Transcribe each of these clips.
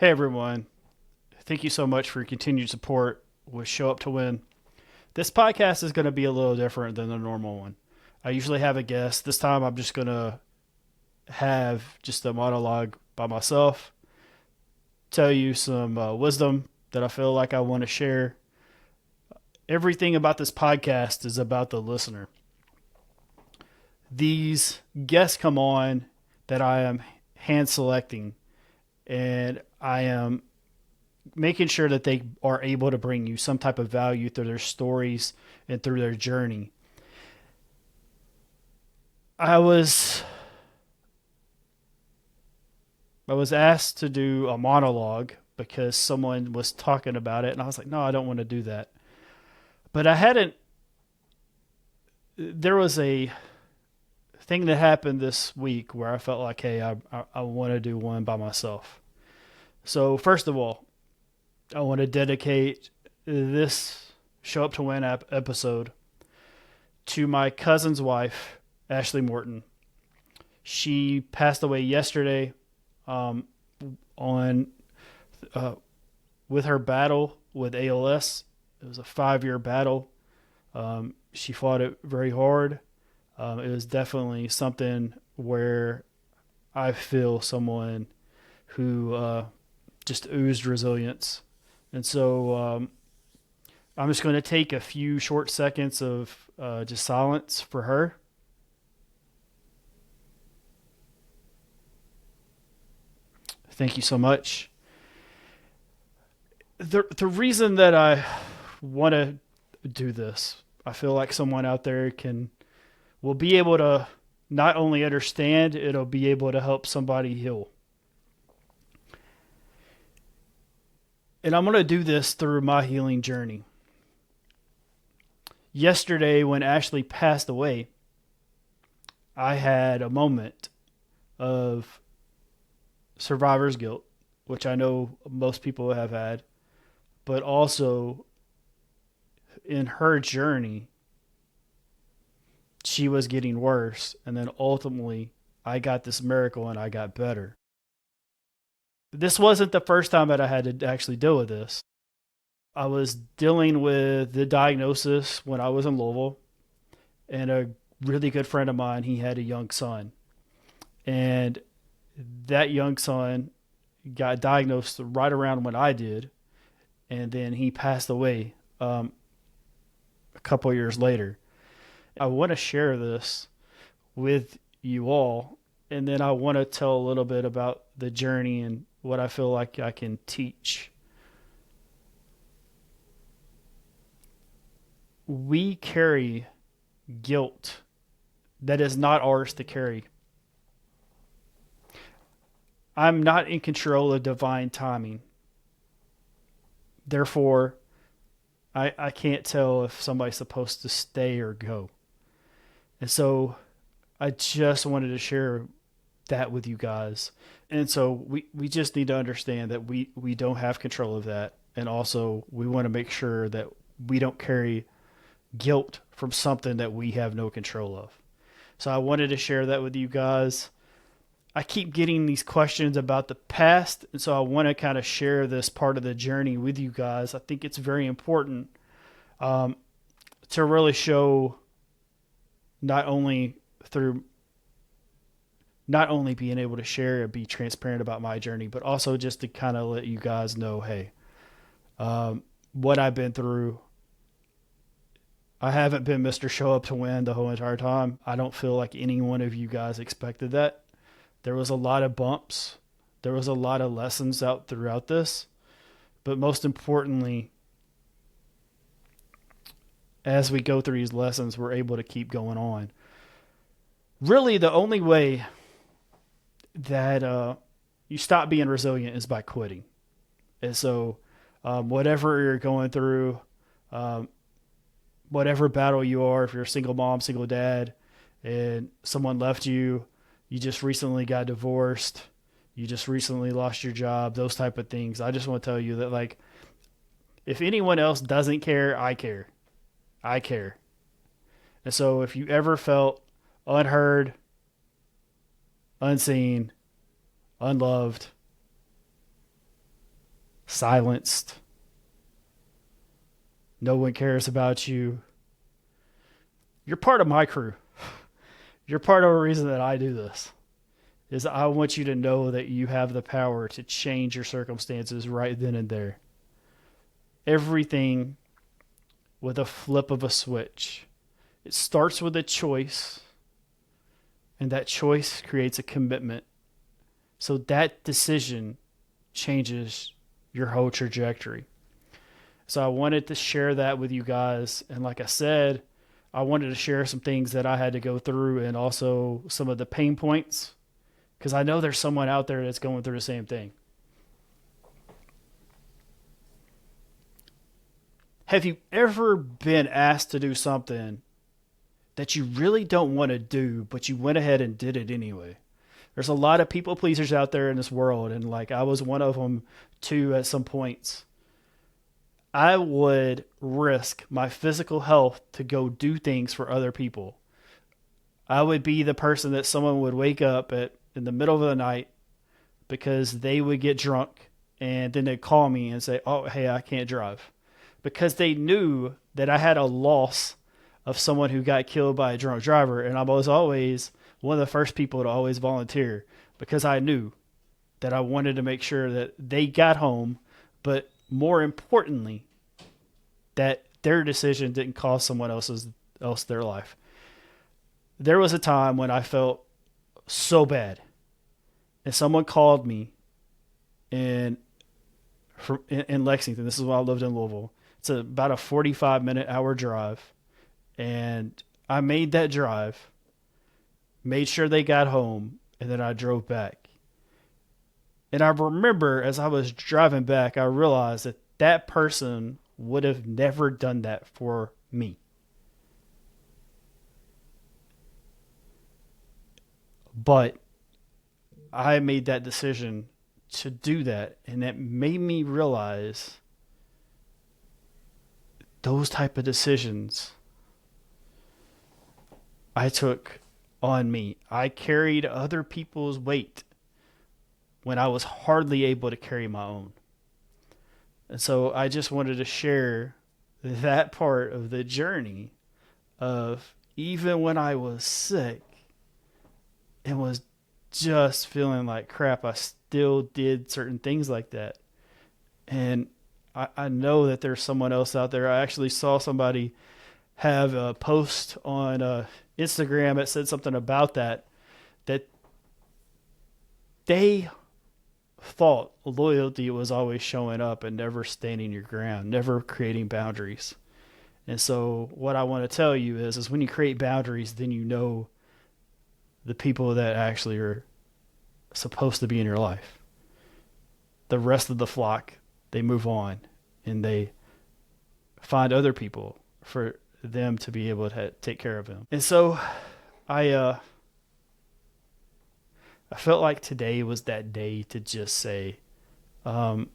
Hey everyone, thank you so much for your continued support with Show Up to Win. This podcast is going to be a little different than the normal one. I usually have a guest. This time I'm just going to have just a monologue by myself, tell you some wisdom that I feel like I want to share. Everything about this podcast is about the listener. These guests come on that I am hand selecting, and I am making sure that they are able to bring you some type of value through their stories and through their journey. I was asked to do a monologue because someone was talking about it, and I was like, no, I don't want to do that. But I hadn't. There was a thing that happened this week where I felt like, hey, I want to do one by myself. So first of all, I want to dedicate this Show Up to Win episode to my cousin's wife, Ashley Morton. She passed away yesterday on with her battle with ALS. It was a 5-year battle. She fought it very hard. It was definitely something where I feel someone who just oozed resilience. And so I'm just going to take a few short seconds of just silence for her. Thank you so much. The reason that I want to do this, I feel like someone out there will be able to not only understand, it'll be able to help somebody heal. And I'm going to do this through my healing journey. Yesterday, when Ashley passed away, I had a moment of survivor's guilt, which I know most people have had, but also in her journey, she was getting worse. And then ultimately, I got this miracle and I got better. This wasn't the first time that I had to actually deal with this. I was dealing with the diagnosis when I was in Louisville, and a really good friend of mine, he had a young son. And that young son got diagnosed right around when I did, and then he passed away a couple years later. I want to share this with you all, and then I want to tell a little bit about the journey and what I feel like I can teach. We carry guilt that is not ours to carry. I'm not in control of divine timing. Therefore, I can't tell if somebody's supposed to stay or go. And so I just wanted to share that with you guys. And so we just need to understand that we don't have control of that. And also we want to make sure that we don't carry guilt from something that we have no control of. So I wanted to share that with you guys. I keep getting these questions about the past, and so I want to kind of share this part of the journey with you guys. I think it's very important to really show not only being able to share and be transparent about my journey, but also just to kind of let you guys know, hey, what I've been through. I haven't been Mr. Show Up to Win the whole entire time. I don't feel like any one of you guys expected that. There was a lot of bumps. There was a lot of lessons out throughout this. But most importantly, as we go through these lessons, we're able to keep going on. Really, the only way that you stop being resilient is by quitting. And so whatever you're going through, whatever battle you are, if you're a single mom, single dad, and someone left you, you just recently got divorced, you just recently lost your job, those type of things. I just want to tell you that, like, if anyone else doesn't care, I care. I care. And so if you ever felt unheard, unseen, unloved, silenced. No one cares about you. You're part of my crew. You're part of the reason that I do this. Is I want you to know that you have the power to change your circumstances right then and there. Everything with a flip of a switch. It starts with a choice, and that choice creates a commitment. So that decision changes your whole trajectory. So I wanted to share that with you guys. And like I said, I wanted to share some things that I had to go through and also some of the pain points, because I know there's someone out there that's going through the same thing. Have you ever been asked to do something that you really don't want to do, but you went ahead and did it anyway? There's a lot of people pleasers out there in this world, and like I was one of them too at some points. I would risk my physical health to go do things for other people. I would be the person that someone would wake up in the middle of the night because they would get drunk, and then they'd call me and say, "Oh, hey, I can't drive." Because they knew that I had a loss of someone who got killed by a drunk driver. And I was always one of the first people to always volunteer, because I knew that I wanted to make sure that they got home, but more importantly, that their decision didn't cost someone else their life. There was a time when I felt so bad, and someone called me in Lexington. This is when I lived in Louisville. It's about a 45-hour drive, and I made that drive, made sure they got home, and then I drove back. And I remember as I was driving back, I realized that that person would have never done that for me. But I made that decision to do that, and that made me realize those type of decisions I took on me. I carried other people's weight when I was hardly able to carry my own. And so I just wanted to share that part of the journey of, even when I was sick and was just feeling like crap, I still did certain things like that. And I know that there's someone else out there. I actually saw somebody have a post on Instagram that said something about that they thought loyalty was always showing up and never standing your ground, never creating boundaries. And so what I want to tell you is when you create boundaries, then you know the people that actually are supposed to be in your life. The rest of the flock, they move on and they find other people for them to be able to take care of them. And so I felt like today was that day to just say, I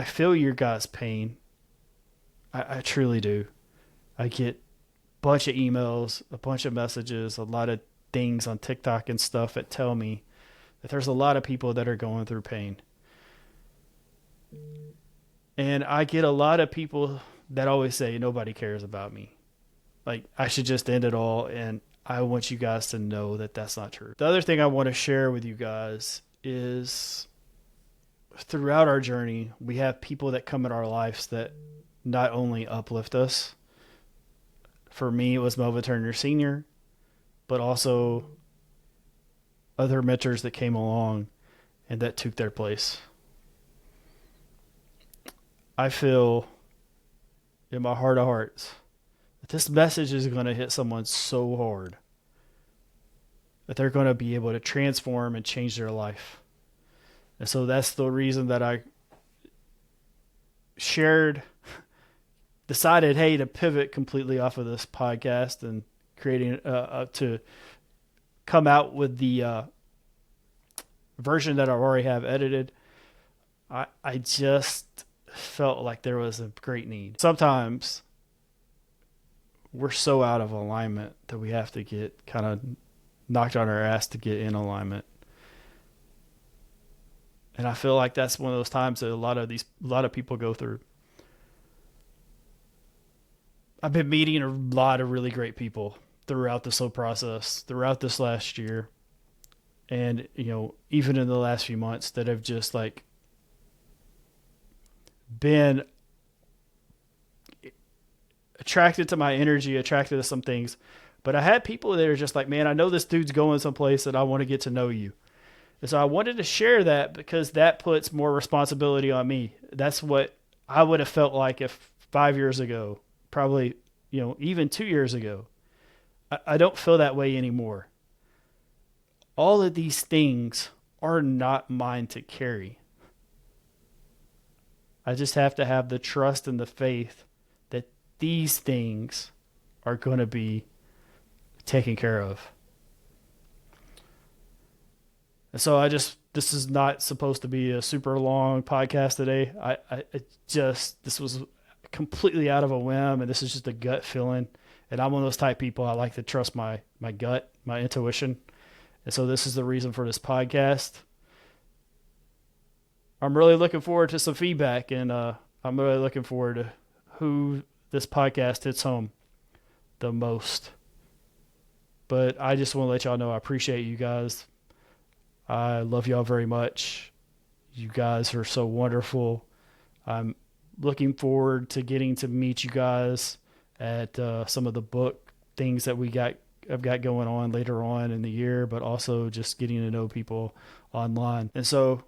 feel your guys' pain. I truly do. I get a bunch of emails, a bunch of messages, a lot of things on TikTok and stuff that tell me that there's a lot of people that are going through pain. And I get a lot of people that always say, nobody cares about me. Like, I should just end it all. And I want you guys to know that that's not true. The other thing I want to share with you guys is throughout our journey, we have people that come in our lives that not only uplift us. For me, it was Melvin Turner Sr., but also other mentors that came along and that took their place. I feel in my heart of hearts that this message is going to hit someone so hard that they're going to be able to transform and change their life. And so that's the reason that I decided, hey, to pivot completely off of this podcast and creating to come out with the version that I already have edited. I just felt like there was a great need. Sometimes we're so out of alignment that we have to get kind of knocked on our ass to get in alignment. And I feel like that's one of those times that a lot of people go through. I've been meeting a lot of really great people throughout this whole process, throughout this last year, and even in the last few months that have just like been attracted to my energy, attracted to some things. But I had people that are just like, man, I know this dude's going someplace that I want to get to know you. And so I wanted to share that because that puts more responsibility on me. That's what I would have felt like if 5 years ago, probably, even 2 years ago. I don't feel that way anymore. All of these things are not mine to carry. I just have to have the trust and the faith that these things are going to be taken care of. And so this is not supposed to be a super long podcast today. This was completely out of a whim, and this is just a gut feeling. And I'm one of those type people. I like to trust my gut, my intuition. And so this is the reason for this podcast. I'm really looking forward to some feedback, and I'm really looking forward to who this podcast hits home the most. But I just want to let y'all know I appreciate you guys. I love y'all very much. You guys are so wonderful. I'm looking forward to getting to meet you guys at some of the book things that I've got going on later on in the year, but also just getting to know people online. And so,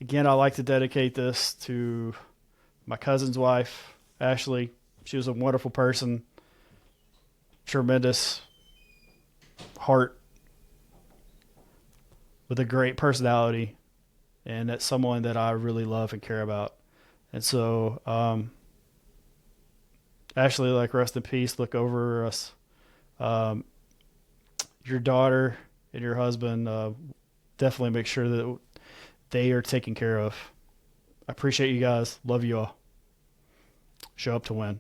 again, I like to dedicate this to my cousin's wife, Ashley. She was a wonderful person, tremendous heart, with a great personality, and that's someone that I really love and care about. And so, Ashley, like, rest in peace. Look over us. Your daughter and your husband, definitely make sure that they are taken care of. I appreciate you guys. Love you all. Show up to win.